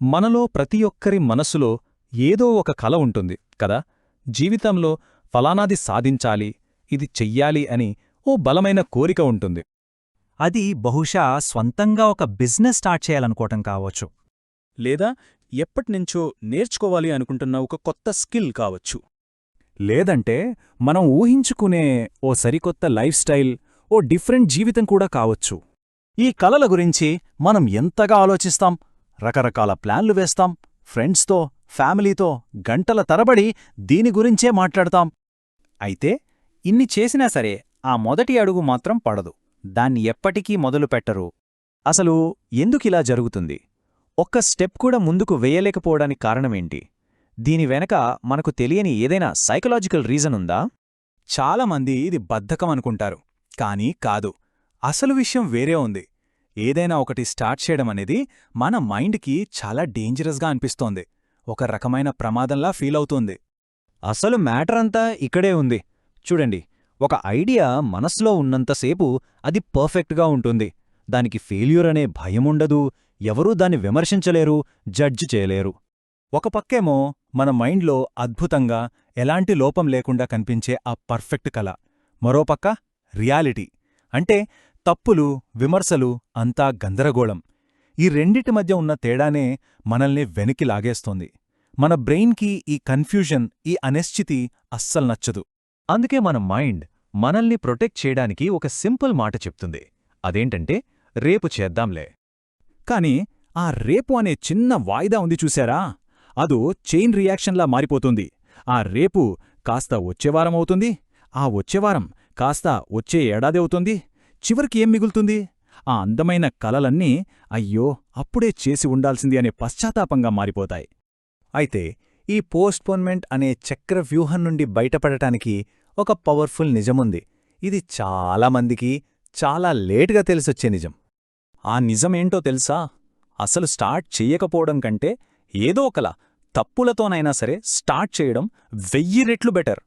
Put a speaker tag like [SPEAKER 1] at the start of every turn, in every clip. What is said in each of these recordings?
[SPEAKER 1] మనలో ప్రతి ఒక్కరి మనసులో ఏదో ఒక కల ఉంటుంది కదా. జీవితంలో ఫలానాది సాధించాలి, ఇది చెయ్యాలి అని ఓ బలమైన కోరిక ఉంటుంది.
[SPEAKER 2] అది బహుశా స్వంతంగా ఒక బిజినెస్ స్టార్ట్ చేయాలనుకోవటం కావచ్చు.
[SPEAKER 3] లేదా ఎప్పటినుంచో నేర్చుకోవాలి అనుకుంటున్న ఒక కొత్త స్కిల్ కావచ్చు.
[SPEAKER 2] లేదంటే మనం ఊహించుకునే ఓ సరికొత్త లైఫ్ స్టైల్, ఓ డిఫరెంట్ జీవితం కూడా కావచ్చు. ఈ కలల గురించి మనం ఎంతగా ఆలోచిస్తాం, రకరకాల ప్లాన్లు వేస్తాం, ఫ్రెండ్స్తో, ఫ్యామిలీతో గంటల తరబడి దీని గురించే మాట్లాడతాం. అయితే ఇన్ని చేసినా సరే ఆ మొదటి అడుగు మాత్రం పడదు, దాన్ని ఎప్పటికీ మొదలుపెట్టరు. అసలు ఎందుకిలా జరుగుతుంది? ఒక్క స్టెప్ కూడా ముందుకు వేయలేకపోవడానికి కారణమేంటి? దీని వెనక మనకు తెలియని ఏదైనా సైకలాజికల్ రీజన్ ఉందా?
[SPEAKER 1] చాలామంది ఇది బద్ధకం అనుకుంటారు, కానీ కాదు. అసలు విషయం వేరే ఉంది. ఏదైనా ఒకటి స్టార్ట్ చేయడం అనేది మన మైండ్కి చాలా డేంజరస్గా అనిపిస్తోంది, ఒక రకమైన ప్రమాదంలా ఫీల్ అవుతుంది.
[SPEAKER 2] అసలు మ్యాటర్ అంతా ఇక్కడే ఉంది. చూడండి, ఒక ఐడియా మనసులో ఉన్నంతసేపు అది పర్ఫెక్ట్గా ఉంటుంది. దానికి ఫెయిల్యూర్ అనే భయముండదు, ఎవరూ దాన్ని విమర్శించలేరు, జడ్జ్ చేయలేరు.
[SPEAKER 1] ఒక పక్కేమో మన మైండ్లో అద్భుతంగా, ఎలాంటి లోపం లేకుండా కనిపించే ఆ పర్ఫెక్ట్ కల. మరోపక్క రియాలిటీ అంటే తప్పులు, విమర్శలు, అంతా గందరగోళం. ఈ రెండిటి మధ్య ఉన్న తేడానే మనల్ని వెనక్కి లాగేస్తోంది. మన బ్రెయిన్కి ఈ కన్ఫ్యూజన్, ఈ అనిశ్చితి అస్సలు నచ్చదు.
[SPEAKER 2] అందుకే మన మైండ్ మనల్ని ప్రొటెక్ట్ చేయడానికి ఒక సింపుల్ మాట చెప్తుంది. అదేంటంటే, రేపు చేద్దాంలే.
[SPEAKER 1] కాని ఆ రేపు అనే చిన్న వాయిదా ఉంది చూశారా, అదో చైన్ రియాక్షన్లా మారిపోతుంది. ఆ రేపు కాస్త వచ్చేవారం అవుతుంది, ఆ వచ్చేవారం కాస్త వచ్చే ఏడాది అవుతుంది. చివరికి ఏం మిగులుతుంది? ఆ అందమైన కలలన్నీ అయ్యో అప్పుడే చేసి ఉండాల్సింది అనే పశ్చాత్తాపంగా మారిపోతాయి. అయితే ఈ పోస్ట్పోన్మెంట్ అనే చక్రవ్యూహం నుండి బయటపడటానికి ఒక పవర్ఫుల్ నిజముంది. ఇది చాలామందికి చాలా లేటుగా తెలిసొచ్చే నిజం. ఆ నిజమేంటో తెలుసా? అసలు స్టార్ట్ చెయ్యకపోవడం కంటే ఏదో ఒకలా తప్పులతోనైనా సరే స్టార్ట్ చేయడం 1000 రెట్లు బెటర్.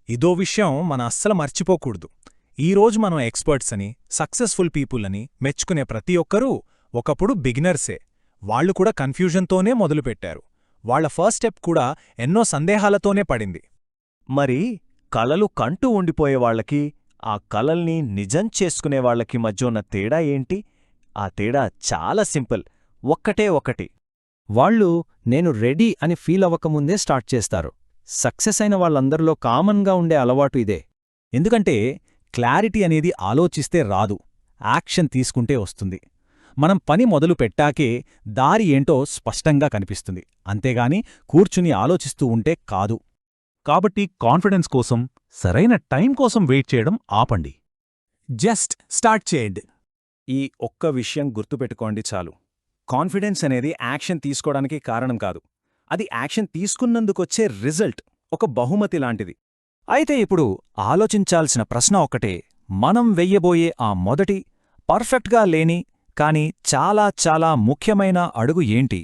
[SPEAKER 1] ఇదో విషయం మన అస్సలు మర్చిపోకూడదు. ఈరోజు మనం ఎక్స్పర్ట్స్ అని, సక్సెస్ఫుల్ పీపుల్ అని మెచ్చుకునే ప్రతి ఒక్కరూ ఒకప్పుడు బిగినర్సే. వాళ్లు కూడా కన్ఫ్యూజన్తోనే మొదలుపెట్టారు. వాళ్ల ఫస్ట్ స్టెప్ కూడా ఎన్నో సందేహాలతోనే పడింది.
[SPEAKER 2] మరి కలలు కంటూ ఉండిపోయేవాళ్లకి, ఆ కలల్ని నిజం చేసుకునేవాళ్లకి మధ్య ఉన్న తేడా ఏంటి? ఆ తేడా చాలా సింపుల్, ఒక్కటే ఒకటి. వాళ్ళు నేను రెడీ అని ఫీల్ అవ్వకముందే స్టార్ట్ చేస్తారు. సక్సెస్ అయిన వాళ్ళందరిలో కామన్గా ఉండే అలవాటు ఇదే.
[SPEAKER 1] ఎందుకంటే క్లారిటీ అనేది ఆలోచిస్తే రాదు, యాక్షన్ తీసుకుంటే వస్తుంది. మనం పని మొదలు పెట్టాకే దారి ఏంటో స్పష్టంగా కనిపిస్తుంది, అంతేగాని కూర్చుని ఆలోచిస్తూ ఉంటే కాదు.
[SPEAKER 4] కాబట్టి కాన్ఫిడెన్స్ కోసం, సరైన టైం కోసం వెయిట్ చేయడం ఆపండి.
[SPEAKER 1] జస్ట్ స్టార్ట్ చేయండి. ఈ ఒక్క విషయం గుర్తుపెట్టుకోండి చాలు. కాన్ఫిడెన్స్ అనేది యాక్షన్ తీసుకోవడానికి కారణం కాదు, అది యాక్షన్ తీసుకున్నందుకొచ్చే రిజల్ట్, ఒక బహుమతి లాంటిది. అయితే ఇప్పుడు ఆలోచించాల్సిన ప్రశ్న ఒక్కటే, మనం వెయ్యబోయే ఆ మొదటి, పర్ఫెక్ట్గా లేని, కానీ చాలా చాలా ముఖ్యమైన అడుగు ఏంటి?